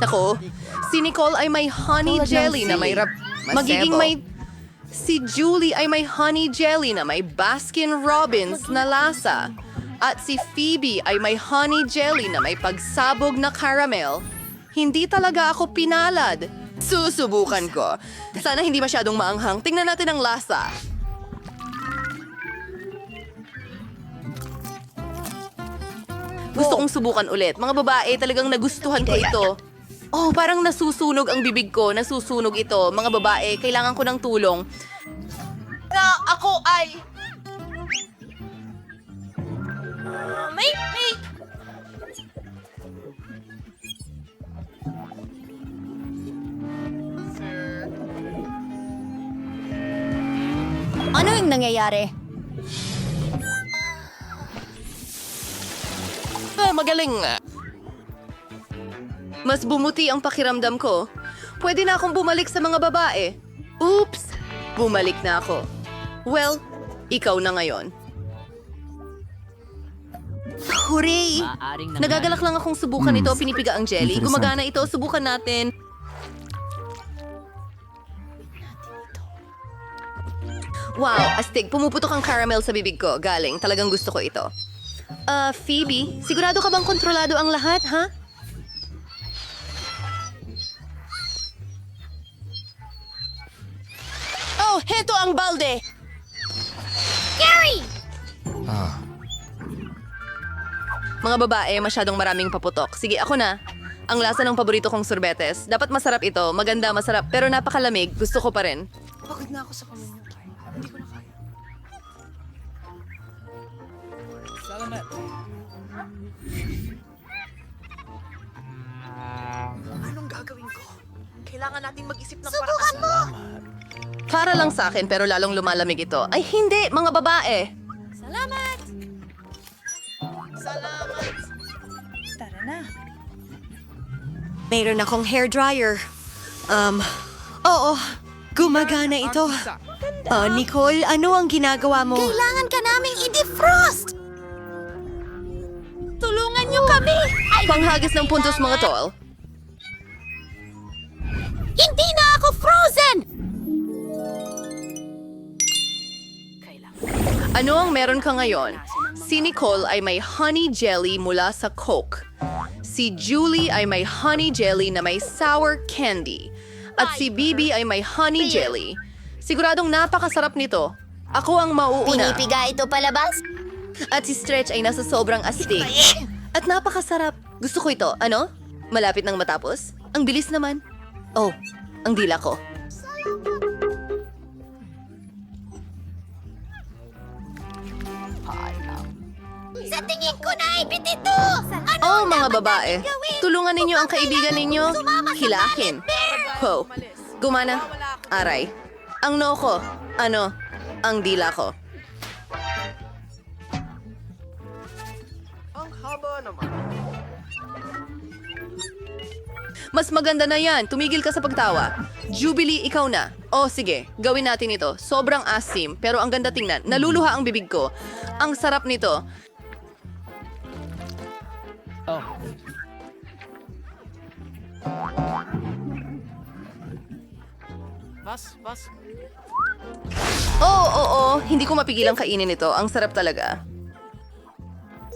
Ako, si Nicole ay may honey Tulad ng jelly na may magiging Masebo. may... Si Julie ay may honey jelly na may Baskin Robbins na lasa. At si Phoebe ay may honey jelly na may pagsabog na caramel. Hindi talaga ako pinalad. Susubukan ko. Sana hindi masyadong maanghang. Tingnan natin ang lasa. Gusto kong subukan ulit. Mga babae, talagang nagustuhan ko ito. Oh, parang nasusunog ang bibig ko. Nasusunog ito. Mga babae, kailangan ko ng tulong. Na ako ay... May... Ano yung nangyayari? Magaling nga. Mas bumuti ang pakiramdam ko. Pwede na akong bumalik sa mga babae. Oops! Bumalik na ako. Well, ikaw na ngayon. Hooray! Nagagalak lang akong subukan ito. Pinipiga ang jelly. Gumagana ito. Subukan natin. Wow, astig. Pumuputok ang caramel sa bibig ko. Galing. Talagang gusto ko ito. Phoebe, sigurado ka bang kontrolado ang lahat, ha? Oh, heto ang balde! Gary! Mga babae, masyadong maraming paputok. Sige, ako na. Ang lasa ng paborito kong sorbetes. Dapat masarap ito. Maganda, masarap. Pero napakalamig. Gusto ko pa rin. Pagod na ako sa pamilya. Hindi ko na kaya. Salamat. Anong gagawin ko? Kailangan natin mag-isip ng Subukan mo! Para lang sa akin, pero lalong lumalamig ito. Ay, hindi! Mga babae! Salamat! Tara na. Mayroon akong hairdryer. Oo. Gumagana ito. Nicole, ano ang ginagawa mo? Kailangan ka naming i-defrost! Tulungan niyo kami! Panghagis ng puntos, mga tol. Hindi na ako frozen! Ano ang meron ka ngayon? Si Nicole ay may honey jelly mula sa Coke. Si Julie ay may honey jelly na may sour candy. At si Bibi ay may honey jelly. Siguradong napakasarap nito. Ako ang mauuna. Pinipiga ito palabas? At si Stretch ay nasa sobrang astig. At napakasarap. Gusto ko ito. Ano? Malapit nang matapos? Ang bilis naman. Oh, ang dila ko. Sa tingin ko na ipit ito! Ano Oh, mga dapat babae. natin gawin? Tulungan ninyo ang Mukhang kaibigan kailangan ninyo. mong sumama sa Hilahin. Ballet Bear! Ho. Gumana. Aray. Ang noo ko. Ano? Ang dila ko. Ang haba naman. Mas maganda na yan. Tumigil ka sa pagtawa. Jubilee, ikaw na. Oh, sige. Gawin natin ito. Sobrang asim, pero ang ganda tingnan. Naluluha ang bibig ko. Ang sarap nito. Oh. Bas. Oo. Hindi ko mapigilang kainin ito. Ang sarap talaga.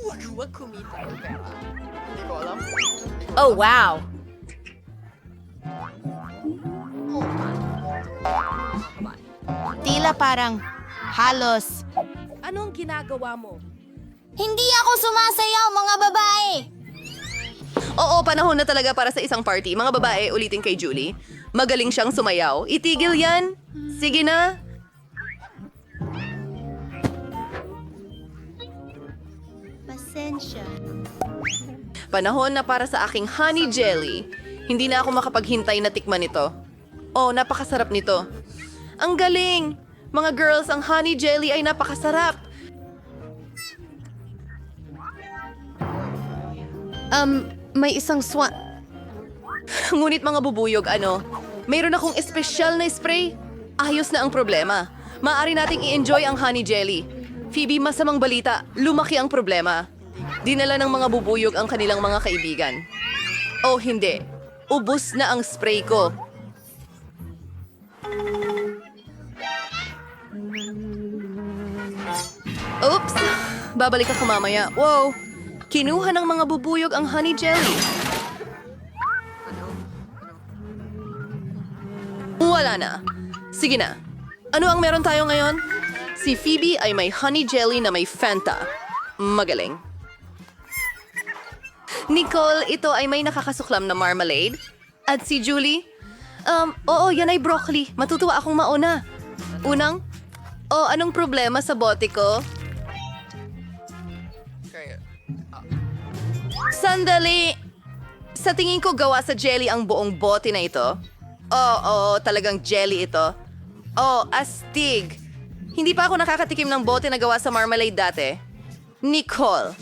Huwag kumita ng pera. Hindi ko alam. Oh, wow! Tila parang halos. Anong ginagawa mo? Hindi ako sumasayaw, mga babae! Oo, panahon na talaga para sa isang party. Mga babae, ulitin kay Julie. Magaling siyang sumayaw. Itigil yan. Sige na. Pasensya. Panahon na para sa aking honey jelly. Hindi na ako makapaghintay na tikman ito. Oh, napakasarap nito. Ang galing! Mga girls, ang honey jelly ay napakasarap. May isang Ngunit mga bubuyog, mayroon akong espesyal na spray. Ayos na ang problema. Maaari nating i-enjoy ang honey jelly. Phoebe, masamang balita, lumaki ang problema. Dinala ng mga bubuyog ang kanilang mga kaibigan. Oh, hindi. Ubus na ang spray ko. Oops! Babalik ako mamaya. Wow! Kinuha ng mga bubuyog ang honey jelly. Wala na. Sige na. Ano ang meron tayo ngayon? Si Phoebe ay may honey jelly na may Fanta. Magaling. Nicole, ito ay may nakakasuklam na marmalade. At si Julie? Oo, yan ay broccoli. Matutuwa akong mauna. Unang, anong problema sa bote ko? Kaya, Sandali! Sa tingin ko gawa sa jelly ang buong bote na ito. Oo, talagang jelly ito. Astig. Hindi pa ako nakakatikim ng bote na gawa sa marmalade dati. Nicole.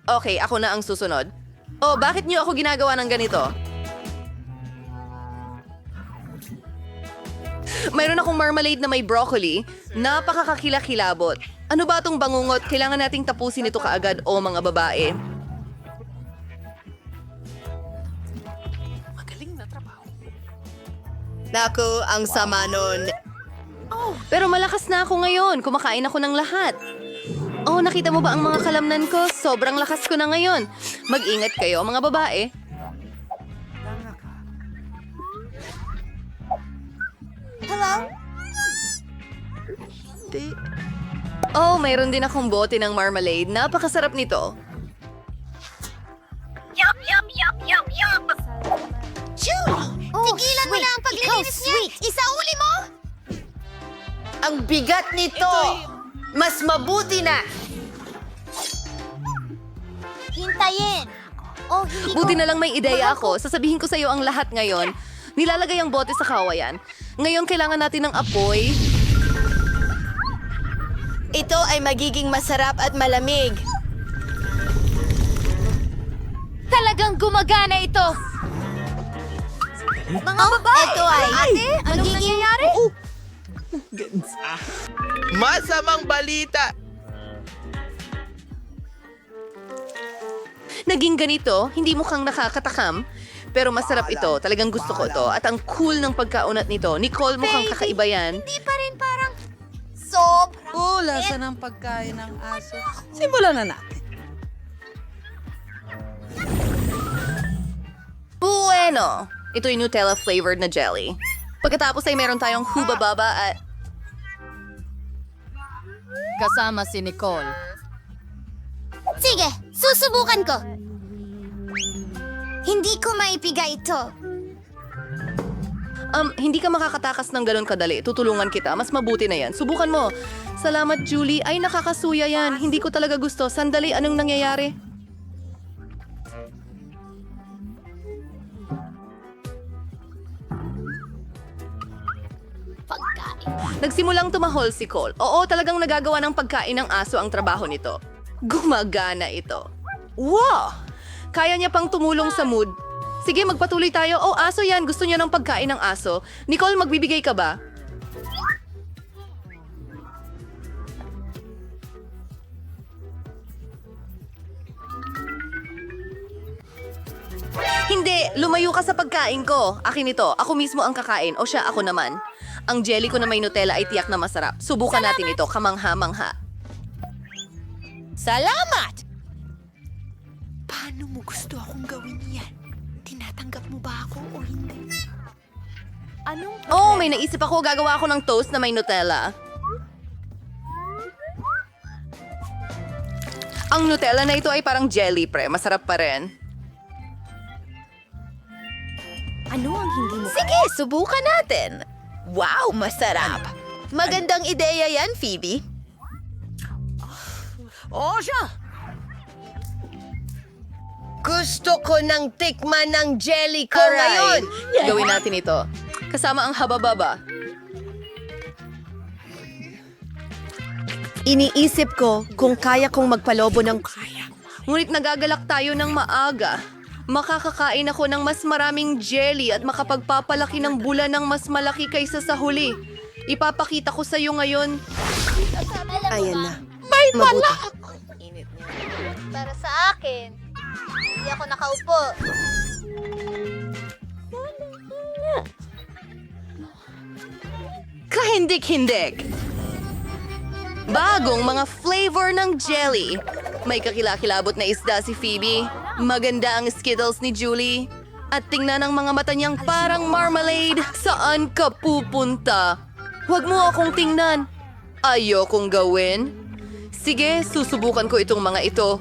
Okay, ako na ang susunod. Bakit niyo ako ginagawa ng ganito? Mayroon akong marmalade na may broccoli. Napakakakilakilabot. Ano ba itong bangungot? Kailangan nating tapusin ito kaagad, mga babae. magaling na trabaho. Naku, ang sama nun. Pero malakas na ako ngayon. Kumakain ako ng lahat. Nakita mo ba ang mga kalamnan ko? Sobrang lakas ko na ngayon. Mag-ingat kayo, mga babae. Hello? Mayroon din akong bote ng marmalade. Napakasarap nito. Yup, yup, yup, yup, yup! Julie! Tigilan mo na ang paglilinis niya! Isauli mo! Ang bigat nito! Mas mabuti na! Hintayin! Hindi Buti na lang may ideya ako. Sasabihin ko sa iyo ang lahat ngayon. Nilalagay ang bote sa kawayan. Ngayon kailangan natin ng apoy. Ito ay magiging masarap at malamig. Talagang gumagana ito! Mga babae! Ito ay... Ate, anong nangyayari? Masamang balita! Naging ganito, hindi mukhang nakakatakam. Pero masarap ito. Talagang gusto ko ito. At ang cool ng pagkaunat nito. Nicole, mukhang kakaiba yan. Hindi pa rin parang... Sobrang... Lasa ng pagkain ng aso. Simulan na natin. Bueno! Ito'y Nutella-flavored na jelly. Pagkatapos ay meron tayong hubababa at... Kasama si Nicole. Sige, susubukan ko. Hindi ko maipiga ito. Hindi ka makakatakas ng ganun kadali. Tutulungan kita. Mas mabuti na yan. Subukan mo. Salamat, Julie. Ay, nakakasuya yan. Hindi ko talaga gusto. Sandali, anong nangyayari? Pagkain. Nagsimulang tumahol si Cole. Oo, talagang nagagawa ng pagkain ng aso ang trabaho nito. Gumagana ito. Wow! Kaya niya pang tumulong sa mood. Sige, magpatuloy tayo. Aso yan. Gusto niya ng pagkain ng aso. Nicole, magbibigay ka ba? Hindi, lumayo ka sa pagkain ko. Akin ito. Ako mismo ang kakain. O siya, ako naman. Ang jelly ko na may Nutella ay tiyak na masarap. Subukan natin ito. Kamangha-mangha. Salamat! Paano mo gusto akong gawin yan? Tinatanggap mo ba ako o hindi? May naisip ako. Gagawa ako ng toast na may Nutella. Ang Nutella na ito ay parang jelly, pre. Masarap pa rin. Sige, subukan natin. Wow, masarap. Magandang ideya yan, Phoebe. Gusto ko ng tikman ng jelly ko ngayon. Gawin natin ito. Kasama ang habababa. Iniisip ko kung kaya kong magpalobo ng... Ngunit nagagalak tayo ng maaga. Makakakain ako ng mas maraming jelly at makapagpapalaki ng bula ng mas malaki kaysa sa huli. Ipapakita ko sa iyo ngayon. Ayan na. Para sa akin, hindi ako nakaupo. Kahindik-hindik! Bagong mga flavor ng jelly. May kakilakilabot na isda si Phoebe. Maganda ang Skittles ni Julie. At tingnan ang mga mata niyang parang marmalade. Saan ka pupunta? Huwag mo akong tingnan. Ayokong gawin. Sige, susubukan ko itong mga ito.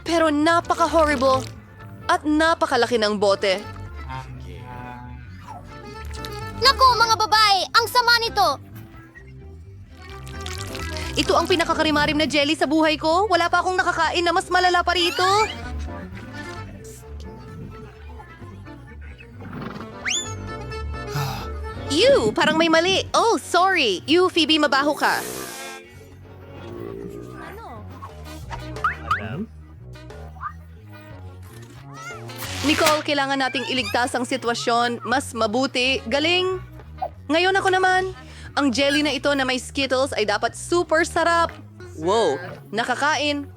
Pero napaka-horrible. At napakalaki ng bote. Naku, mga babae! Ang sama nito! Ito ang pinakakarimarim na jelly sa buhay ko. Wala pa akong nakakain na mas malala pa rito. Ew, parang may mali. Oh, sorry. You, Phoebe, mabaho ka. Nicole, kailangan nating iligtas ang sitwasyon. Mas mabuti. Galing. Ngayon ako naman. Ang jelly na ito na may Skittles ay dapat super sarap. Wow, nakakain.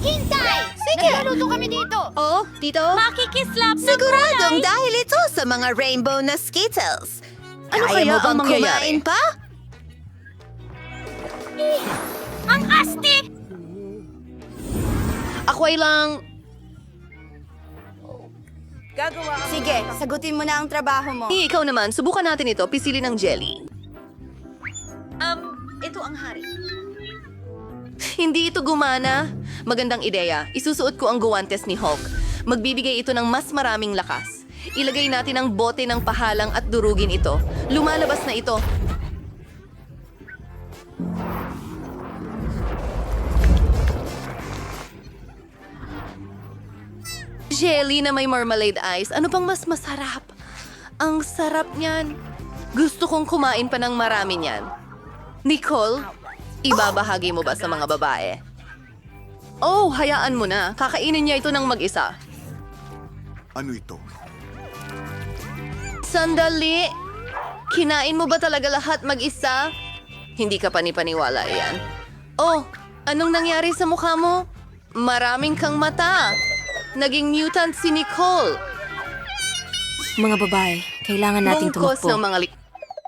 Hintay! Sige! Nagluluto kami dito! Oh, dito? Makikislap ng Siguradong dahil ito sa mga rainbow na Skittles. Ano Kaya kaya mo bang ang mangyayari? kumain pa? Ang astig! Ako ay lang... Sige, sagutin mo na ang trabaho mo. Ikaw naman, subukan natin ito. Pisili ng jelly. Ito ang hari. Hindi ito gumana. Magandang ideya. Isusuot ko ang guwantes ni Hulk. Magbibigay ito ng mas maraming lakas. Ilagay natin ang bote ng pahalang at durugin ito. Lumalabas na ito. Jelly na may marmalade ice. Ano pang mas masarap? Ang sarap niyan. Gusto kong kumain pa ng marami niyan. Nicole, ibabahagi mo ba sa mga babae? Oh, hayaan mo na. Kakainin niya ito ng mag-isa. Ano ito? Sandali! Kinain mo ba talaga lahat mag-isa? Hindi ka panipaniwala yan. Oh, anong nangyari sa mukha mo? Maraming kang mata. Naging mutant si Nicole. Mga babae, kailangan nating Bungkos tumakbo. ng mga